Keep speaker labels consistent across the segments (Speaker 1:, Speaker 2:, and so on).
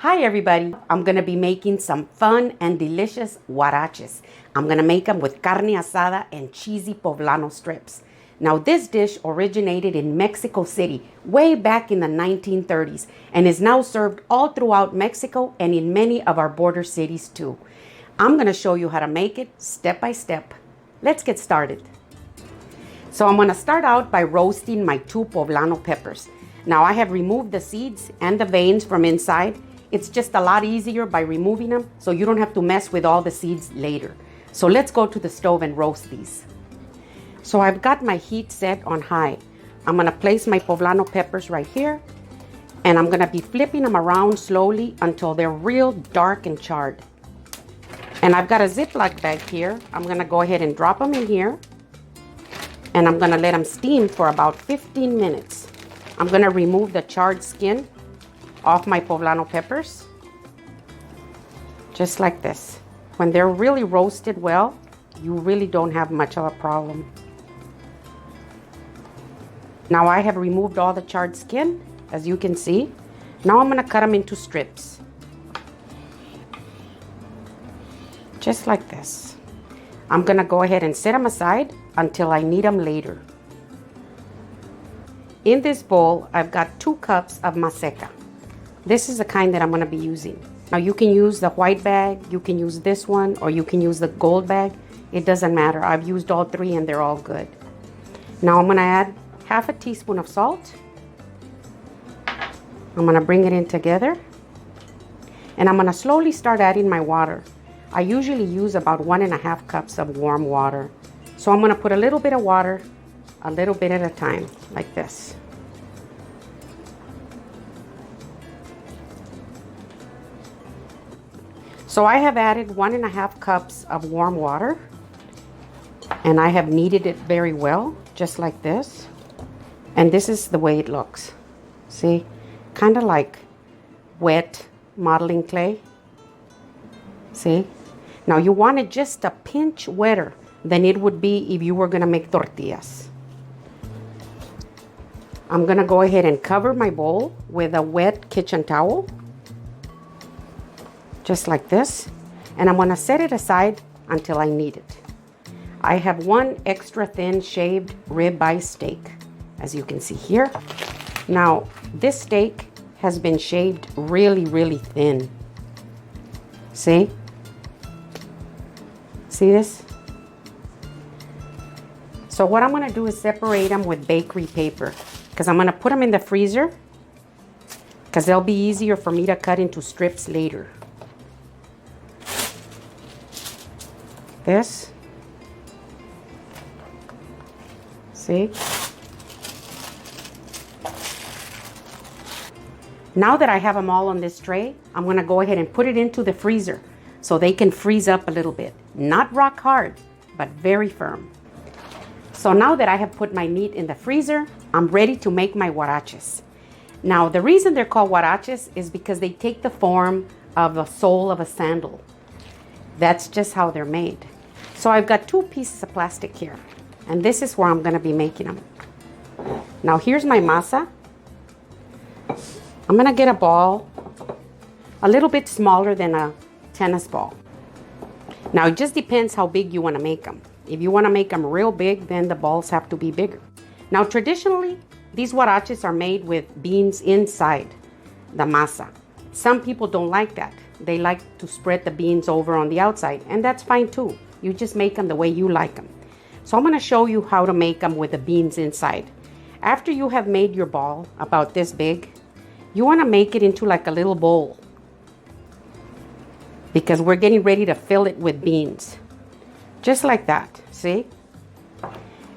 Speaker 1: Hi everybody, I'm going to be making some fun and delicious huaraches. I'm going to make them with carne asada and cheesy poblano strips. Now this dish originated in Mexico City way back in the 1930s and is now served all throughout Mexico and in many of our border cities too. I'm going to show you how to make it step by step. Let's get started. So I'm going to start out by roasting my 2 poblano peppers. Now I have removed the seeds and the veins from inside. It's just a lot easier by removing them, so you don't have to mess with all the seeds later. So let's go to the stove and roast these. So I've got my heat set on high. I'm gonna place my poblano peppers right here, and I'm gonna be flipping them around slowly until they're real dark and charred. And I've got a Ziploc bag here. I'm gonna go ahead and drop them in here, and I'm gonna let them steam for about 15 minutes. I'm gonna remove the charred skin off my poblano peppers, just like this. When they're really roasted well, you really don't have much of a problem. Now I have removed all the charred skin, as you can see. Now I'm gonna cut them into strips, just like this. I'm gonna go ahead and set them aside until I need them later. In this bowl, I've got 2 cups of MASECA. This is the kind that I'm going to be using. Now you can use the white bag, you can use this one, or you can use the gold bag. It doesn't matter. I've used all 3 and they're all good. Now I'm going to add half a teaspoon of salt. I'm going to bring it in together. And I'm going to slowly start adding my water. I usually use about 1.5 cups of warm water. So I'm going to put a little bit of water, a little bit at a time, like this. So I have added 1.5 cups of warm water, and I have kneaded it very well, just like this. And this is the way it looks. See, kind of like wet modeling clay. See? Now you want it just a pinch wetter than it would be if you were gonna make tortillas. I'm gonna go ahead and cover my bowl with a wet kitchen towel, just like this, and I'm going to set it aside until I need it. I have 1 extra thin shaved ribeye steak, as you can see here. Now this steak has been shaved really thin. See this? So what I'm going to do is separate them with bakery paper, because I'm going to put them in the freezer because they'll be easier for me to cut into strips later. This. See? Now that I have them all on this tray, I'm going to go ahead and put it into the freezer so they can freeze up a little bit. Not rock hard, but very firm. So now that I have put my meat in the freezer, I'm ready to make my huaraches. Now the reason they're called huaraches is because they take the form of the sole of a sandal. That's just how they're made. So I've got 2 pieces of plastic here, and this is where I'm going to be making them. Now here's my masa. I'm going to get a ball a little bit smaller than a tennis ball. Now it just depends how big you want to make them. If you want to make them real big, then the balls have to be bigger. Now traditionally, these huaraches are made with beans inside the masa. Some people don't like that. They like to spread the beans over on the outside, and that's fine too. You just make them the way you like them. So I'm going to show you how to make them with the beans inside. After you have made your ball about this big, you want to make it into like a little bowl, because we're getting ready to fill it with beans. Just like that, see?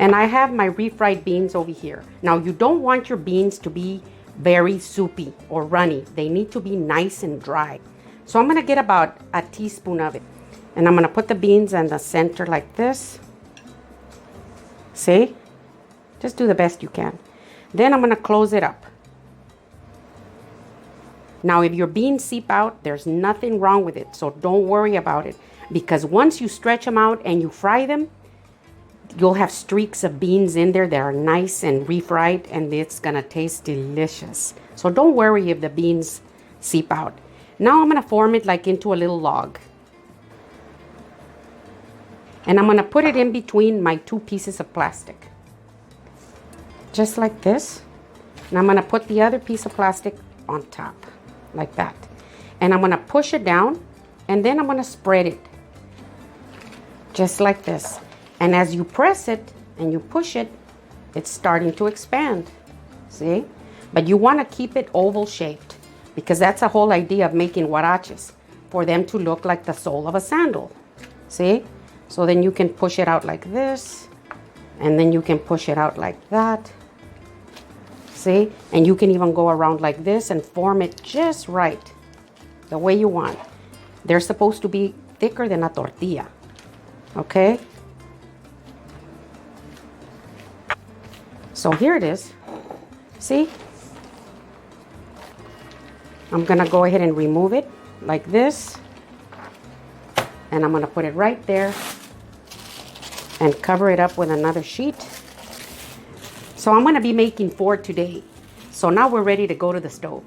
Speaker 1: And I have my refried beans over here. Now you don't want your beans to be very soupy or runny. They need to be nice and dry. So I'm going to get about a teaspoon of it. And I'm going to put the beans in the center like this. See? Just do the best you can. Then I'm going to close it up. Now if your beans seep out, there's nothing wrong with it. So don't worry about it. Because once you stretch them out and you fry them, you'll have streaks of beans in there that are nice and refried, and it's going to taste delicious. So don't worry if the beans seep out. Now I'm gonna form it like into a little log. And I'm gonna put it in between my two pieces of plastic. Just like this. And I'm gonna put the other piece of plastic on top, like that. And I'm gonna push it down, and then I'm gonna spread it. Just like this. And as you press it and you push it, it's starting to expand. See? But you wanna keep it oval shaped, because that's the whole idea of making huaraches, for them to look like the sole of a sandal. See? So then you can push it out like this, and then you can push it out like that. See? And you can even go around like this and form it just right, the way you want. They're supposed to be thicker than a tortilla. Okay? So here it is. See? I'm gonna go ahead and remove it like this. And I'm gonna put it right there and cover it up with another sheet. So I'm gonna be making 4 today. So now we're ready to go to the stove.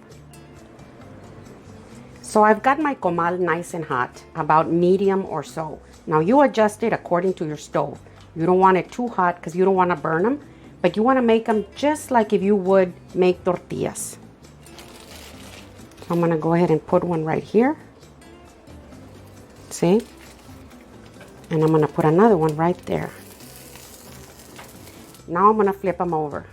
Speaker 1: So I've got my comal nice and hot, about medium or so. Now you adjust it according to your stove. You don't want it too hot because you don't want to burn them, but you want to make them just like if you would make tortillas. So I'm gonna go ahead and put one right here. See? And I'm gonna put another one right there. Now I'm gonna flip them over.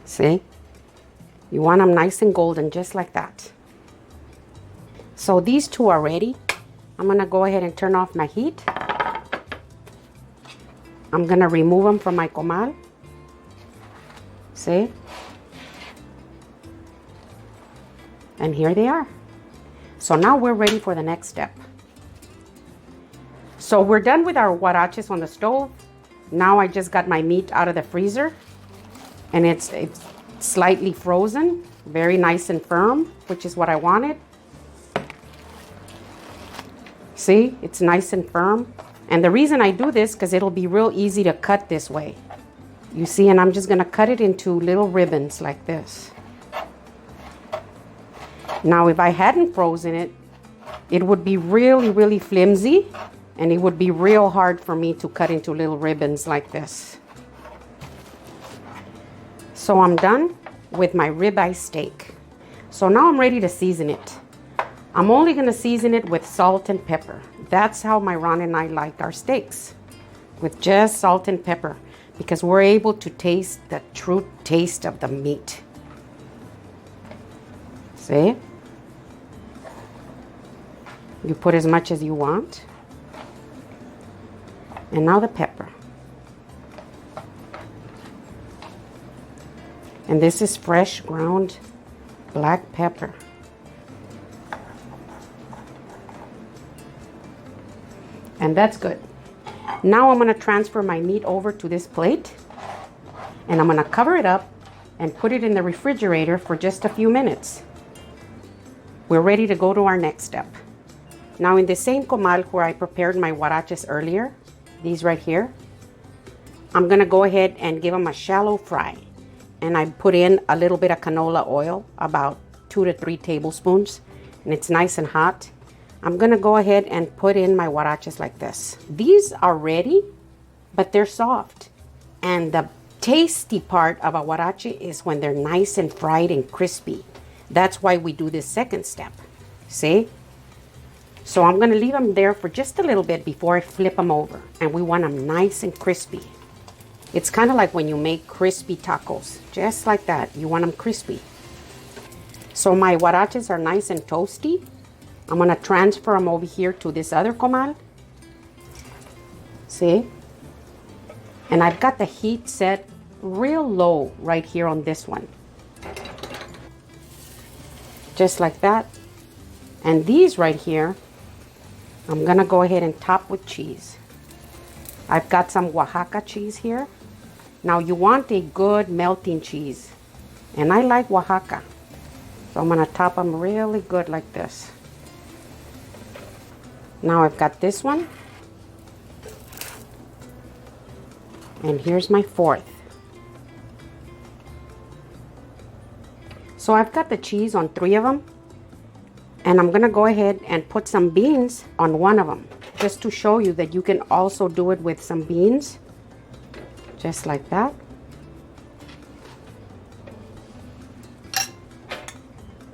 Speaker 1: See? You want them nice and golden, just like that. So these two are ready. I'm gonna go ahead and turn off my heat. I'm gonna remove them from my comal. See? And here they are. So now we're ready for the next step. So we're done with our huaraches on the stove. Now I just got my meat out of the freezer, and it's slightly frozen, very nice and firm, which is what I wanted. See, it's nice and firm. And the reason I do this, because it'll be real easy to cut this way. You see, and I'm just gonna cut it into little ribbons like this. Now, if I hadn't frozen it, it would be really, really flimsy, and it would be real hard for me to cut into little ribbons like this. So I'm done with my ribeye steak. So now I'm ready to season it. I'm only gonna season it with salt and pepper. That's how my Ron and I like our steaks, with just salt and pepper, because we're able to taste the true taste of the meat. See? You put as much as you want. And now the pepper. And this is fresh ground black pepper. And that's good. Now I'm gonna transfer my meat over to this plate, and I'm gonna cover it up and put it in the refrigerator for just a few minutes. We're ready to go to our next step. Now in the same comal where I prepared my huaraches earlier, these right here, I'm gonna go ahead and give them a shallow fry. And I put in a little bit of canola oil, about 2 to 3 tablespoons, and it's nice and hot. I'm gonna go ahead and put in my huaraches like this. These are ready, but they're soft. And the tasty part of a huarache is when they're nice and fried and crispy. That's why we do this second step, see? So I'm gonna leave them there for just a little bit before I flip them over. And we want them nice and crispy. It's kind of like when you make crispy tacos, just like that. You want them crispy. So my huaraches are nice and toasty. I'm gonna transfer them over here to this other comal. See? And I've got the heat set real low right here on this one. Just like that. And these right here, I'm gonna go ahead and top with cheese. I've got some Oaxaca cheese here. Now you want a good melting cheese. And I like Oaxaca. So I'm gonna top them really good like this. Now I've got this one. And here's my fourth. So I've got the cheese on 3 of them. And I'm gonna go ahead and put some beans on 1 of them, just to show you that you can also do it with some beans, just like that.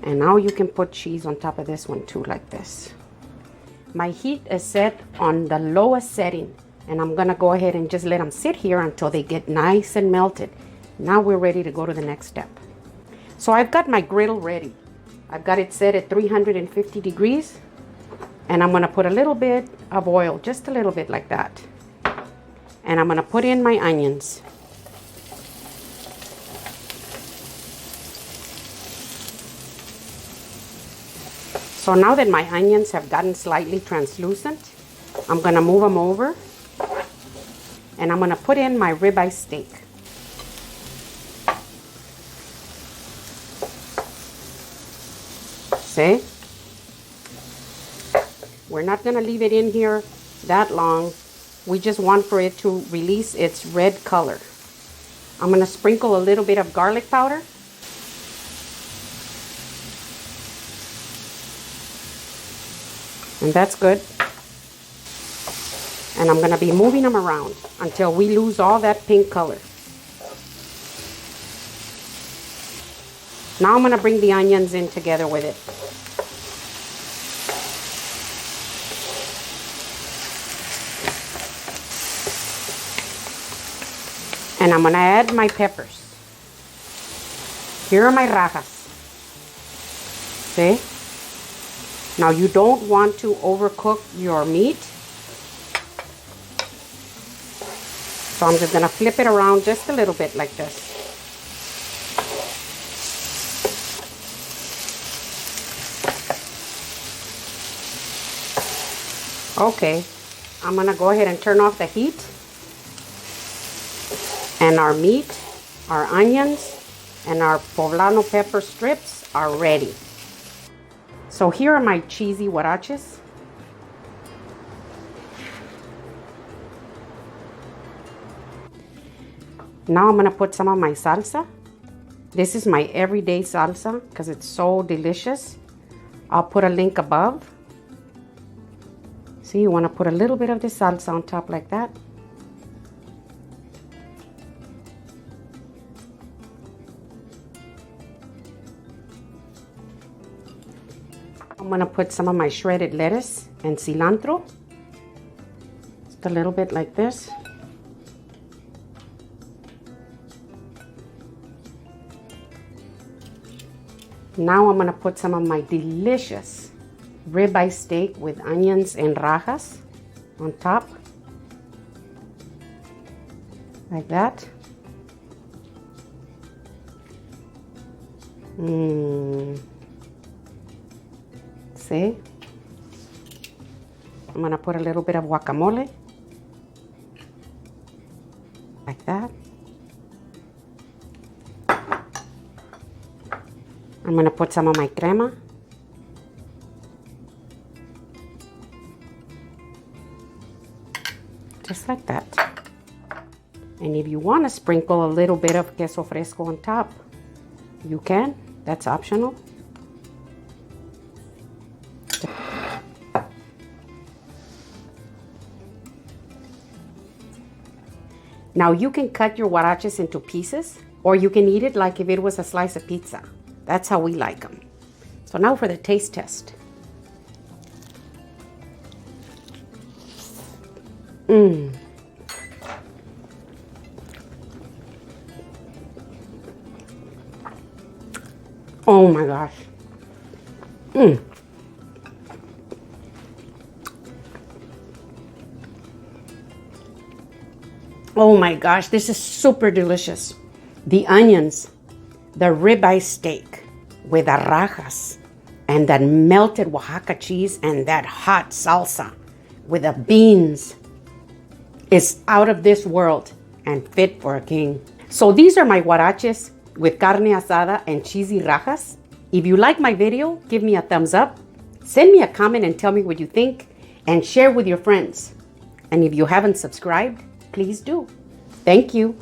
Speaker 1: And now you can put cheese on top of this one too, like this. My heat is set on the lowest setting, and I'm gonna go ahead and just let them sit here until they get nice and melted. Now we're ready to go to the next step. So I've got my griddle ready. I've got it set at 350 degrees, and I'm gonna put a little bit of oil, just a little bit like that. And I'm gonna put in my onions. So now that my onions have gotten slightly translucent, I'm gonna move them over, and I'm gonna put in my ribeye steak. See? We're not gonna leave it in here that long. We just want for it to release its red color. I'm gonna sprinkle a little bit of garlic powder. And that's good. And I'm gonna be moving them around until we lose all that pink color. Now I'm gonna bring the onions in together with it. And I'm gonna add my peppers. Here are my rajas. See? Now you don't want to overcook your meat. So I'm just gonna flip it around just a little bit like this. Okay, I'm gonna go ahead and turn off the heat. And our meat, our onions, and our poblano pepper strips are ready. So here are my cheesy huaraches. Now I'm gonna put some of my salsa. This is my everyday salsa because it's so delicious. I'll put a link above. See, you wanna put a little bit of the salsa on top like that. I'm gonna put some of my shredded lettuce and cilantro. Just a little bit like this. Now I'm gonna put some of my delicious ribeye steak with onions and rajas on top. Like that. See? I'm gonna put a little bit of guacamole. Like that. I'm gonna put some of my crema. Just like that. And if you want to sprinkle a little bit of queso fresco on top, you can. That's optional. Now you can cut your huaraches into pieces, or you can eat it like if it was a slice of pizza. That's how we like them. So now for the taste test. Oh my gosh. Oh my gosh, this is super delicious. The onions, the ribeye steak with the rajas, and that melted Oaxaca cheese and that hot salsa with the beans is out of this world and fit for a king. So these are my huaraches with carne asada and cheesy rajas. If you like my video, give me a thumbs up, send me a comment and tell me what you think, and share with your friends. And if you haven't subscribed, please do. Thank you.